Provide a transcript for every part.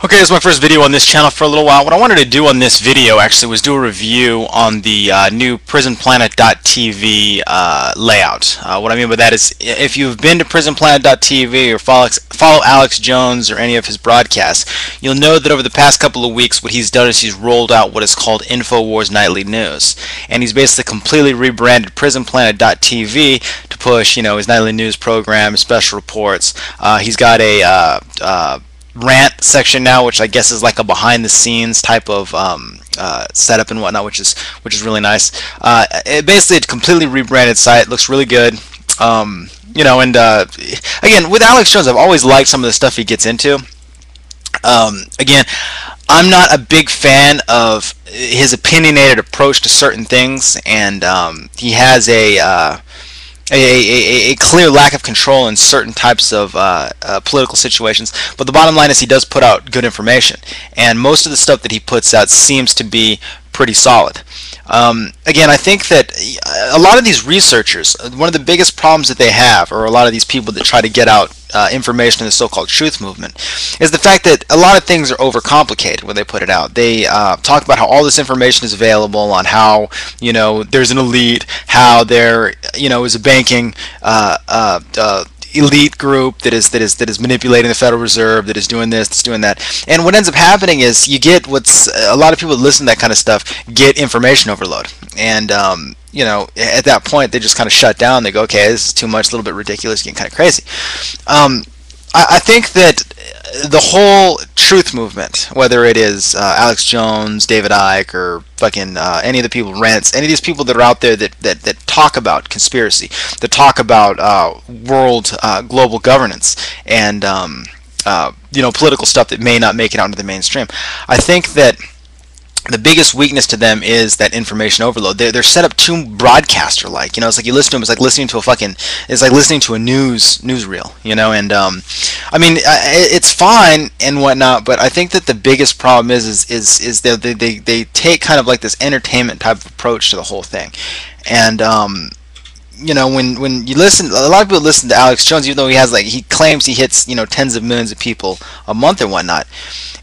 Okay, this is my first video on this channel for a little while. What I wanted to do on this video actually was do a review on the new prisonplanet.tv layout. What I mean by that is, if you've been to prisonplanet.tv or follow Alex Jones or any of his broadcasts, you'll know that over the past couple of weeks what he's done is he's rolled out what is called Infowars Nightly News. And he's basically completely rebranded prisonplanet.tv to push, his nightly news program, his special reports. He's got a rant section now, which I guess is like a behind-the-scenes type of setup and whatnot, which is really nice. It basically a completely rebranded site. Looks really good. And again, with Alex Jones, I've always liked some of the stuff he gets into. Again, I'm not a big fan of his opinionated approach to certain things, and he has a clear lack of control in certain types of political situations. But the bottom line is he does put out good information, and most of the stuff that he puts out seems to be pretty solid. Again, I think that a lot of these researchers, one of the biggest problems that they have, or a lot of these people that try to get out information in the so-called truth movement, is the fact that a lot of things are overcomplicated when they put it out. They talk about how all this information is available, on how there's an elite, how there is a banking elite group that is manipulating the Federal Reserve, that is doing this, that's doing that. And what ends up happening is you get what's a lot of people that listen to that kind of stuff get information overload. And at that point they just kind of shut down. They go, okay, this is too much, a little bit ridiculous, getting kind of crazy. I think that the whole truth movement, whether it is Alex Jones, David Icke, or fucking any of the people, Rents, any of these people that are out there that talk about conspiracy, that talk about world global governance, and political stuff that may not make it out into the mainstream, I think that the biggest weakness to them is that information overload. They're set up too broadcaster-like. It's like you listen to them. It's like listening to it's like listening to a newsreel. And I mean, it's fine and whatnot, but I think that the biggest problem is that they take kind of like this entertainment type of approach to the whole thing. And when you listen, a lot of people listen to Alex Jones, even though he claims he hits tens of millions of people a month and whatnot.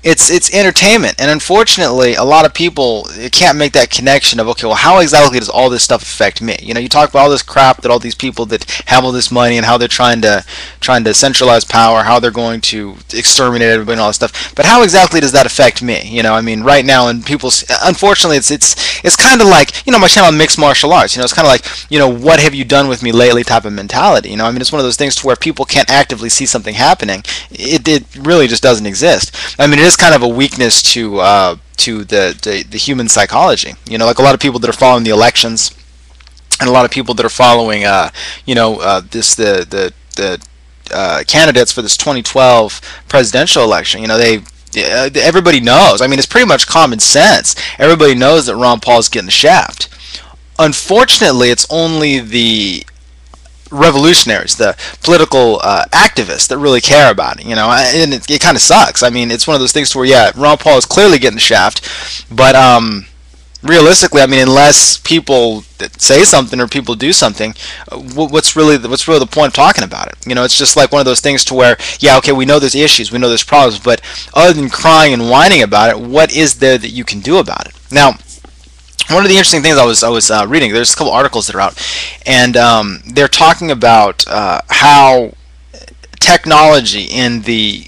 It's entertainment, and unfortunately, a lot of people can't make that connection of, okay, well, how exactly does all this stuff affect me? You talk about all this crap that all these people that have all this money and how they're trying to centralize power, how they're going to exterminate everybody and all this stuff. But how exactly does that affect me? I mean, right now, and unfortunately, it's kind of like my channel, Mixed Martial Arts. It's kind of like what have you done with me lately type of mentality. I mean, it's one of those things to where people can't actively see something happening. It really just doesn't exist. I mean, it is kind of a weakness to the human psychology. Like a lot of people that are following the elections, and a lot of people that are following the candidates for this 2012 presidential election. Everybody knows. I mean, it's pretty much common sense. Everybody knows that Ron Paul's getting the shaft. Unfortunately, it's only the revolutionaries, the political activists that really care about it, and it kind of sucks. I mean, it's one of those things to where, yeah, Ron Paul is clearly getting the shaft, but realistically, I mean, unless people say something or people do something, what's really the point of talking about it? It's just like one of those things to where, yeah, okay, we know there's issues, we know there's problems, but other than crying and whining about it, what is there that you can do about it? Now, one of the interesting things I was reading, there's a couple articles that are out, and they're talking about how technology in the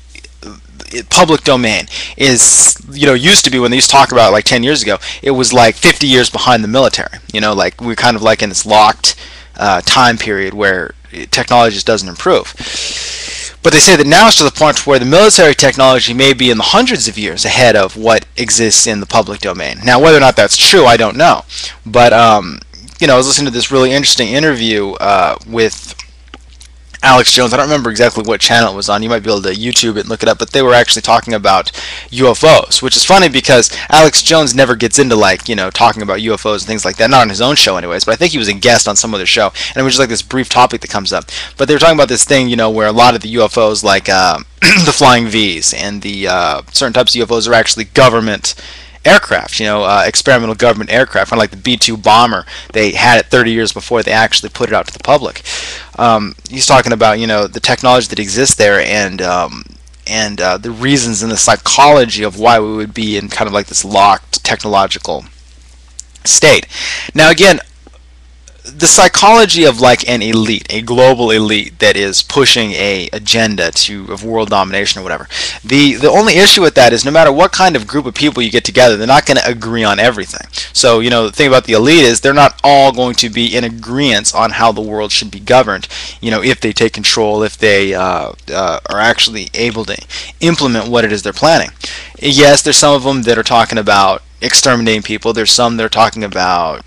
public domain is, used to be, when they used to talk about it like 10 years ago, it was like 50 years behind the military. Like we're kind of like in this locked time period where technology just doesn't improve. But they say that now it's to the point where the military technology may be in the hundreds of years ahead of what exists in the public domain. Now, whether or not that's true, I don't know. But, I was listening to this really interesting interview with Alex Jones. I don't remember exactly what channel it was on. You might be able to YouTube it and look it up. But they were actually talking about UFOs, which is funny because Alex Jones never gets into talking about UFOs and things like that. Not on his own show anyways, but I think he was a guest on some other show. And it was just like this brief topic that comes up. But they were talking about this thing, where a lot of the UFOs, like the Flying Vs and the certain types of UFOs, are actually government aircraft, experimental government aircraft, kind of like the B-2 bomber. They had it 30 years before they actually put it out to the public. He's talking about, the technology that exists there, and and the reasons and the psychology of why we would be in kind of like this locked technological state. Now again, the psychology of like an elite, a global elite that is pushing a agenda of world domination or whatever. The only issue with that is no matter what kind of group of people you get together, they're not going to agree on everything. So the thing about the elite is they're not all going to be in agreement on how the world should be governed. If they take control, if they are actually able to implement what it is they're planning. Yes, there's some of them that are talking about exterminating people. There's some that are talking about,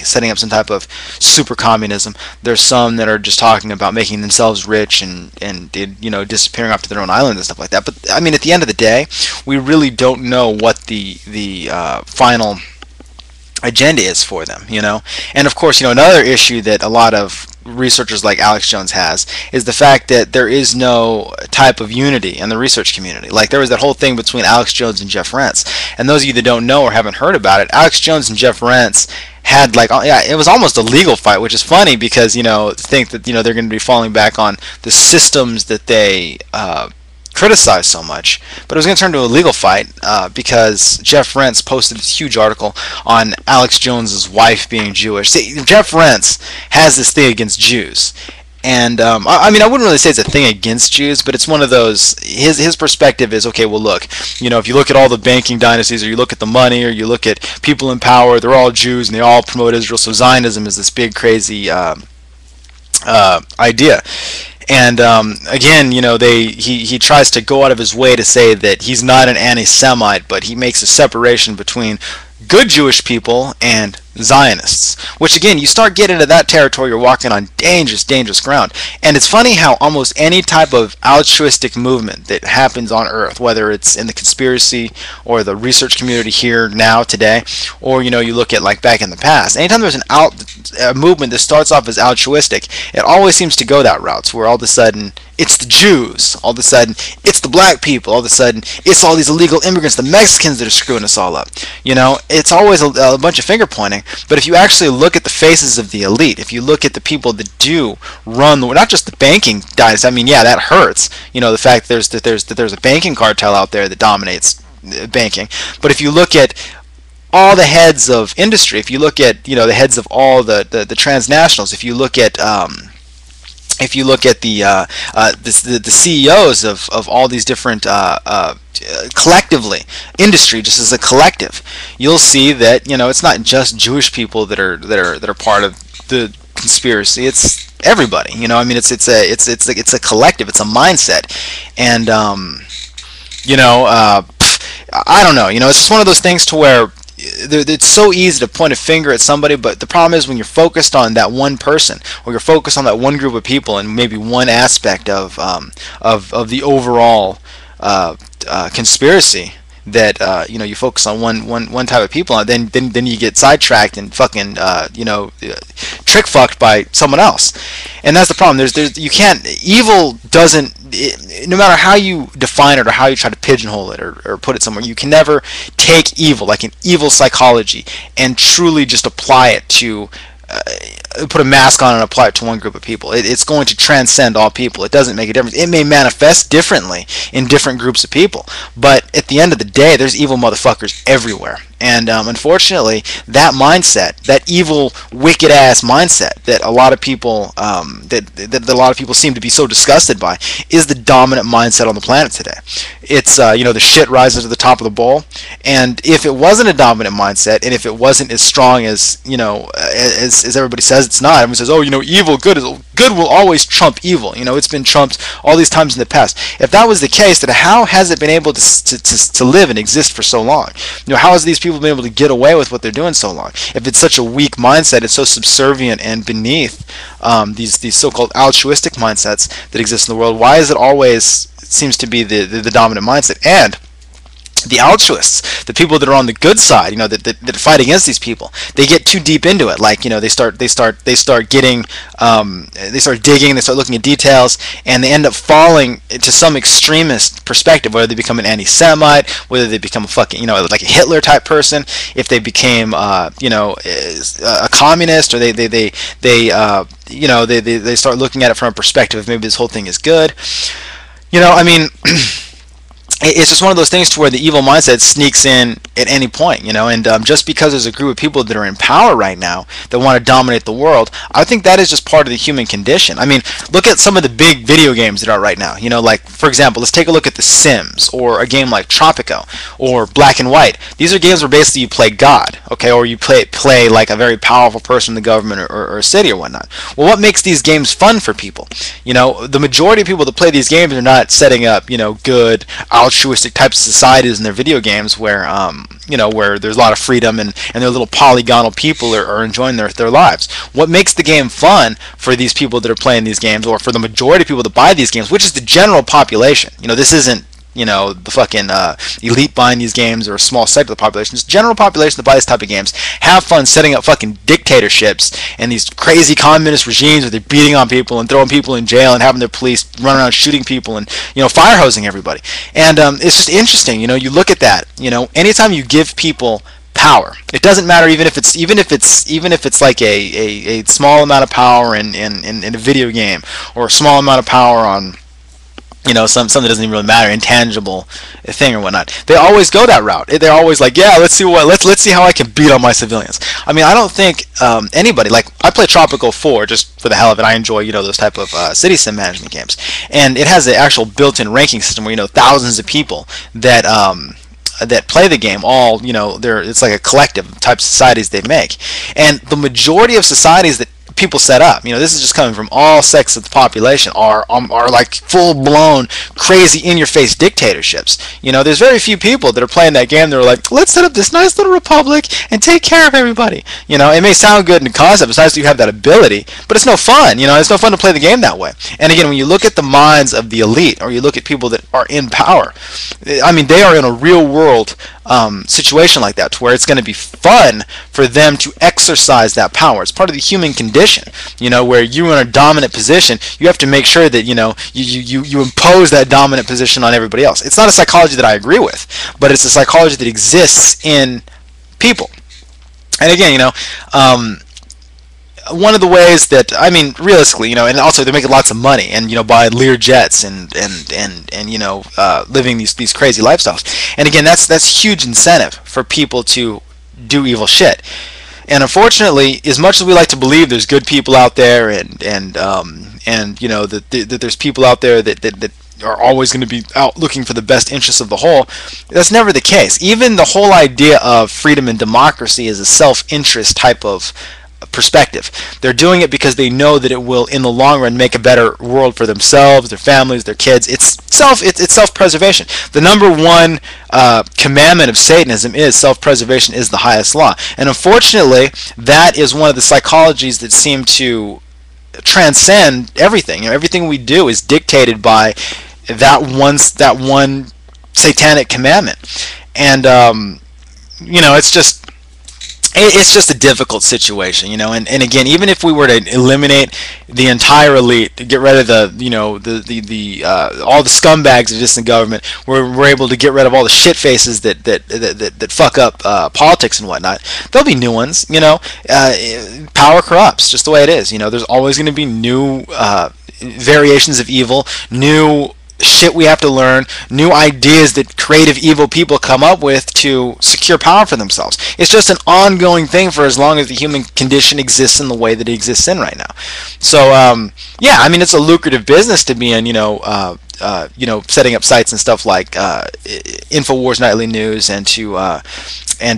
setting up some type of super communism. There's some that are just talking about making themselves rich and disappearing off to their own island and stuff like that. But I mean, at the end of the day, we really don't know what the final agenda is for them, And of course, another issue that a lot of researchers like Alex Jones has is the fact that there is no type of unity in the research community. Like there was that whole thing between Alex Jones and Jeff Rense, and those of you that don't know or haven't heard about it, Alex Jones and Jeff Rense had it was almost a legal fight, which is funny because think that they're going to be falling back on the systems that they criticized so much, but it was going to turn into a legal fight because Jeff Rense posted this huge article on Alex Jones's wife being Jewish. See, Jeff Rense has this thing against Jews, and I mean, I wouldn't really say it's a thing against Jews, but it's one of those. His perspective is, okay, well, look, if you look at all the banking dynasties, or you look at the money, or you look at people in power, they're all Jews and they all promote Israel. So Zionism is this big, crazy idea. And again, he tries to go out of his way to say that he's not an anti-Semite, but he makes a separation between good Jewish people and Zionists, which again, you start getting into that territory, you're walking on dangerous ground. And it's funny how almost any type of altruistic movement that happens on Earth, whether it's in the conspiracy or the research community here now today, or you look at like back in the past, anytime there's a movement that starts off as altruistic, it always seems to go that route, where all of a sudden it's the Jews, all of a sudden it's the black people, all of a sudden it's all these illegal immigrants, the Mexicans that are screwing us all up. It's always a bunch of finger pointing. But if you actually look at the faces of the elite, if you look at the people that do run not just the banking dynasty, I mean, yeah, that hurts. The fact that there's a banking cartel out there that dominates banking. But if you look at all the heads of industry, if you look at the heads of all the transnationals, if you look at the CEOs of all these different collectively, industry just as a collective, you'll see that it's not just Jewish people that are part of the conspiracy. It's everybody. I mean, it's a collective. It's a mindset, and I don't know. It's just one of those things to where it's so easy to point a finger at somebody, but the problem is when you're focused on that one person, or you're focused on that one group of people, and maybe one aspect of the overall conspiracy, that you focus on one type of people, and then you get sidetracked and fucking trick fucked by someone else, and that's the problem. You can't, evil doesn't, no matter how you define it or how you try to pigeonhole it or put it somewhere, you can never take evil, like an evil psychology, and truly just apply it to put a mask on and apply it to one group of people. It's going to transcend all people. It doesn't make a difference. It may manifest differently in different groups of people, but at the end of the day, there's evil motherfuckers everywhere. And unfortunately, that mindset, that evil, wicked ass mindset that a lot of people that a lot of people seem to be so disgusted by, is the dominant mindset on the planet today. It's the shit rises to the top of the bowl, and if it wasn't a dominant mindset, and if it wasn't as strong as as everybody says it's not, everyone says, oh, evil, good will always trump evil. It's been trumped all these times in the past. If that was the case, then how has it been able to live and exist for so long? How has these people been able to get away with what they're doing so long? If it's such a weak mindset, it's so subservient and beneath these so-called altruistic mindsets that exist in the world, why is it always seems to be the dominant mindset? And the altruists, the people that are on the good side, that fight against these people, they get too deep into it. Like, they start getting, they start digging, they start looking at details, and they end up falling to some extremist perspective, whether they become an anti-Semite, whether they become a fucking, like a Hitler type person, if they became, a communist, or they start looking at it from a perspective of maybe this whole thing is good. I mean, it's just one of those things to where the evil mindset sneaks in at any point, and just because there's a group of people that are in power right now that want to dominate the world, I think that is just part of the human condition. I mean, look at some of the big video games that are right now, like, for example, let's take a look at The Sims, or a game like Tropico, or Black and White. These are games where basically you play God, okay, or you play like a very powerful person in the government, or a city or whatnot. Well, what makes these games fun for people? The majority of people that play these games are not setting up, good, altruistic types of societies in their video games where where there's a lot of freedom, and their little polygonal people are enjoying their lives. What makes the game fun for these people that are playing these games, or for the majority of people that buy these games, which is the general population? This isn't the fucking elite buying these games, or a small segment of the population. Just general population that buy this type of games have fun setting up fucking dictatorships and these crazy communist regimes where they're beating on people and throwing people in jail and having their police run around shooting people and fire hosing everybody. And it's just interesting. You look at that. Anytime you give people power, it doesn't matter, even if it's like a small amount of power in a video game, or a small amount of power on something that doesn't even really matter, intangible thing or whatnot. They always go that route. They're always like, yeah, let's see how I can beat on my civilians. I mean, I don't think anybody, like, I play Tropico 4 just for the hell of it. I enjoy those type of city sim management games, and it has an actual built-in ranking system where thousands of people that play the game, all it's like a collective type of societies they make, and the majority of societies that people set up, this is just coming from all sects of the population, are like full-blown crazy in-your-face dictatorships. There's very few people that are playing that game that are like, let's set up this nice little republic and take care of everybody. It may sound good in concept, it's nice that you have that ability, but it's no fun. It's no fun to play the game that way. And again, when you look at the minds of the elite, or you look at people that are in power, I mean, they are in a real-world situation like that, to where it's going to be fun for them to exercise that power. It's part of the human condition, where you're in a dominant position, you have to make sure that you impose that dominant position on everybody else. It's not a psychology that I agree with, but it's a psychology that exists in people. And again, one of the ways that, I mean, realistically, and also they're making lots of money, and buying Lear jets, and living these crazy lifestyles. And again, that's huge incentive for people to do evil shit. And unfortunately, as much as we like to believe there's good people out there, and that there's people out there that are always going to be out looking for the best interests of the whole, that's never the case. Even the whole idea of freedom and democracy is a self-interest type of perspective. They're doing it because they know that it will, in the long run, make a better world for themselves, their families, their kids. It's self-preservation. The number one commandment of Satanism is self-preservation is the highest law. And unfortunately, that is one of the psychologies that seem to transcend everything. Everything we do is dictated by that one satanic commandment. And it's just a difficult situation, and again, even if we were to eliminate the entire elite, to get rid of all the scumbags that exist in government, we're able to get rid of all the shit faces that fuck up politics and whatnot. There'll be new ones. Power corrupts, just the way it is. There's always going to be new variations of evil, new shit we have to learn, new ideas that creative evil people come up with to secure power for themselves. It's just an ongoing thing for as long as the human condition exists in the way that it exists in right now. So yeah, I mean, it's a lucrative business to be in, setting up sites and stuff like Infowars Nightly News, and to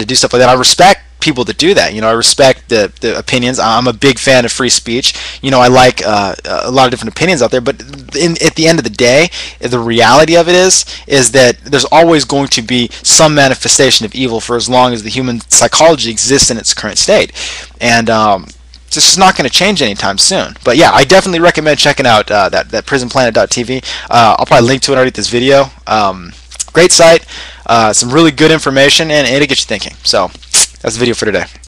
do stuff like that. I respect people that do that. I respect the opinions. I'm a big fan of free speech. I like a lot of different opinions out there, but at the end of the day, the reality of it is that there's always going to be some manifestation of evil for as long as the human psychology exists in its current state. And this is not going to change anytime soon. But yeah, I definitely recommend checking out that prisonplanet.tv. I'll probably link to it underneath this video. Great site, some really good information, and it'll get you thinking. So that's the video for today.